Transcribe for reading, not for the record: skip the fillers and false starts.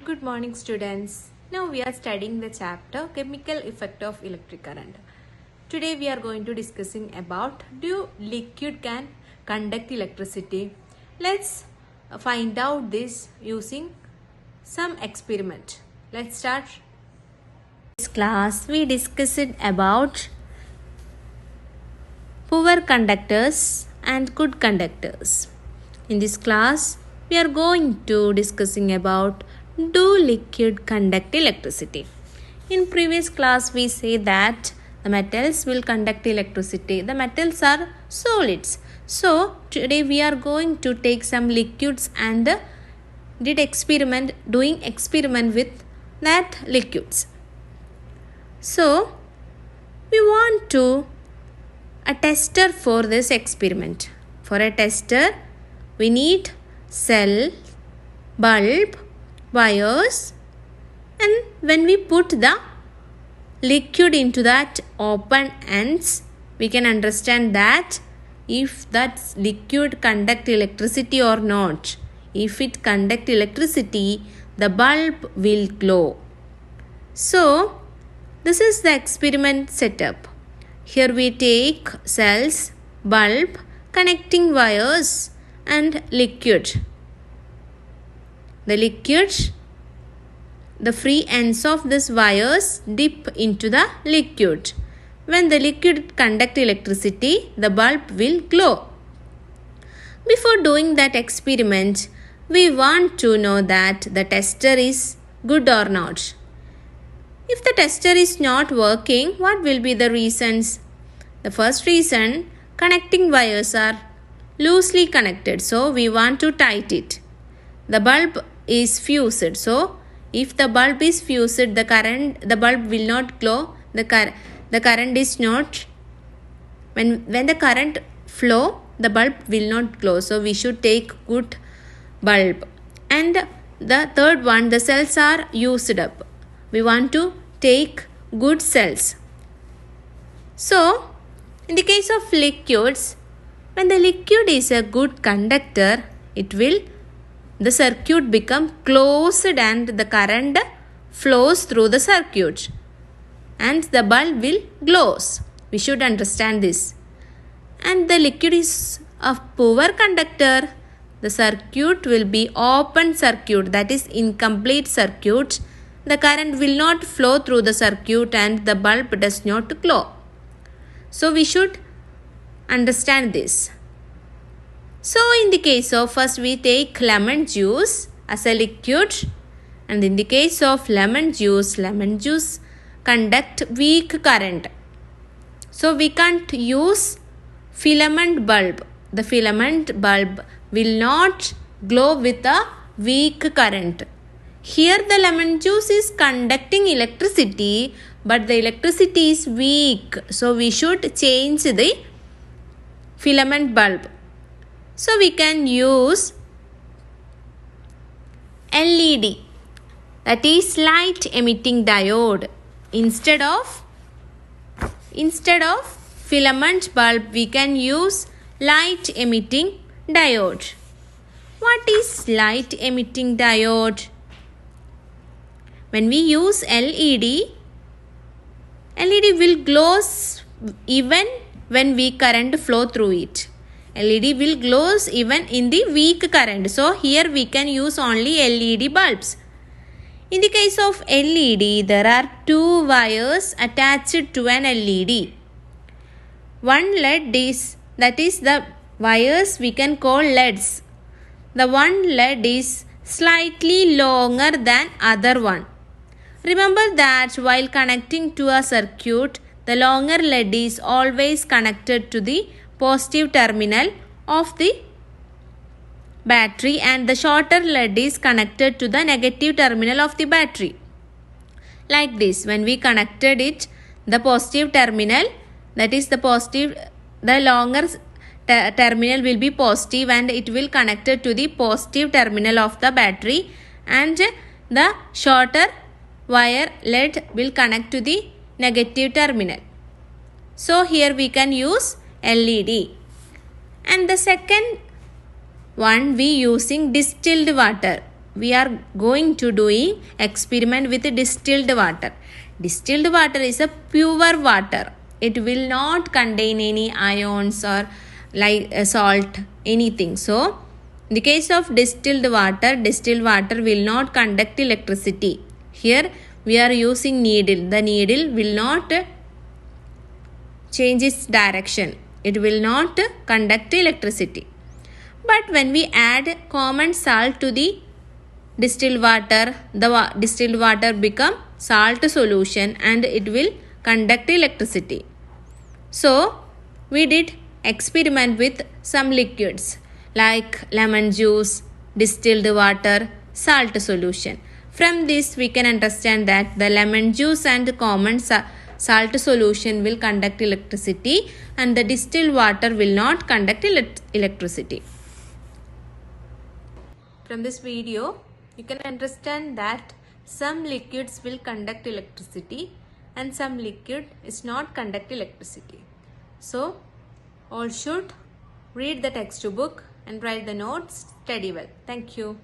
Good morning, students. Now we are studying the chapter Chemical Effect of Electric Current. Today we are going to discussing about do liquid can conduct electricity. Let's find out this using some experiment. Let's start. In this class we discussed about poor conductors and good conductors. In this class we are going to discussing about do liquid conduct electricity. In previous class we say that the metals will conduct electricity. The metals are solids. So today we are going to take some liquids and doing experiment with that liquids. So we want to a tester for this experiment. For a tester we need cell, bulb, wires, and when we put the liquid into that open ends, we can understand that if that liquid conduct electricity or not. If it conduct electricity, the bulb will glow. So this is the experiment setup. Here we take cells, bulb, connecting wires and liquid. The free ends of these wires dip into the liquid. When the liquid conduct electricity, the bulb will glow. Before doing that experiment, we want to know that the tester is good or not. If the tester is not working, what will be the reasons? The first reason, connecting wires are loosely connected, so we want to tighten it. The bulb is fused, so if the bulb is fused, the bulb will not glow. The current is not, when the current flow, the bulb will not glow. So we should take good bulb. And the third one, the cells are used up. We want to take good cells. So in the case of liquids, when the liquid is a good conductor, the circuit become closed and the current flows through the circuit and the bulb will glows. We should understand this. And the liquid is a poor conductor, the circuit will be open circuit, that is incomplete circuit. The current will not flow through the circuit and the bulb does not glow. So we should understand this. So in the case of, first we take lemon juice as a liquid, and in the case of lemon juice conduct weak current. So we can't use filament bulb. The filament bulb will not glow with a weak current. Here the lemon juice is conducting electricity, but the electricity is weak. So we should change the filament bulb. So we can use LED, that is light emitting diode. Instead of filament bulb, we can use light emitting diode. What is light emitting diode? When we use LED will glow even when weak current flow through it. LED will glow even in the weak current. So here we can use only LED bulbs. In the case of LED, there are two wires attached to an LED. One LED is, that is the wires we can call LEDs. The one LED is slightly longer than other one. Remember that while connecting to a circuit, the longer LED is always connected to the positive terminal of the battery and the shorter LED is connected to the negative terminal of the battery. Like this, when we connected it, the positive terminal, that is the longer terminal will be positive and it will connected to the positive terminal of the battery, and the shorter wire LED will connect to the negative terminal. So here we can use LED. And the second one, we using distilled water. we are going to doing experiment with distilled water. Distilled water is a pure water. It will not contain any ions or like salt, anything. So, in the case of distilled water will not conduct electricity. Here we are using needle. The needle will not change its direction. It will not conduct electricity. But when we add common salt to the distilled water, the distilled water become salt solution and it will conduct electricity. So, we did experiment with some liquids like lemon juice, distilled water, salt solution. From this we can understand that the lemon juice and common salt solution will conduct electricity and the distilled water will not conduct electricity. From this video, you can understand that some liquids will conduct electricity and some liquid is not conduct electricity. So, all should read the textbook and write the notes, study well. Thank you.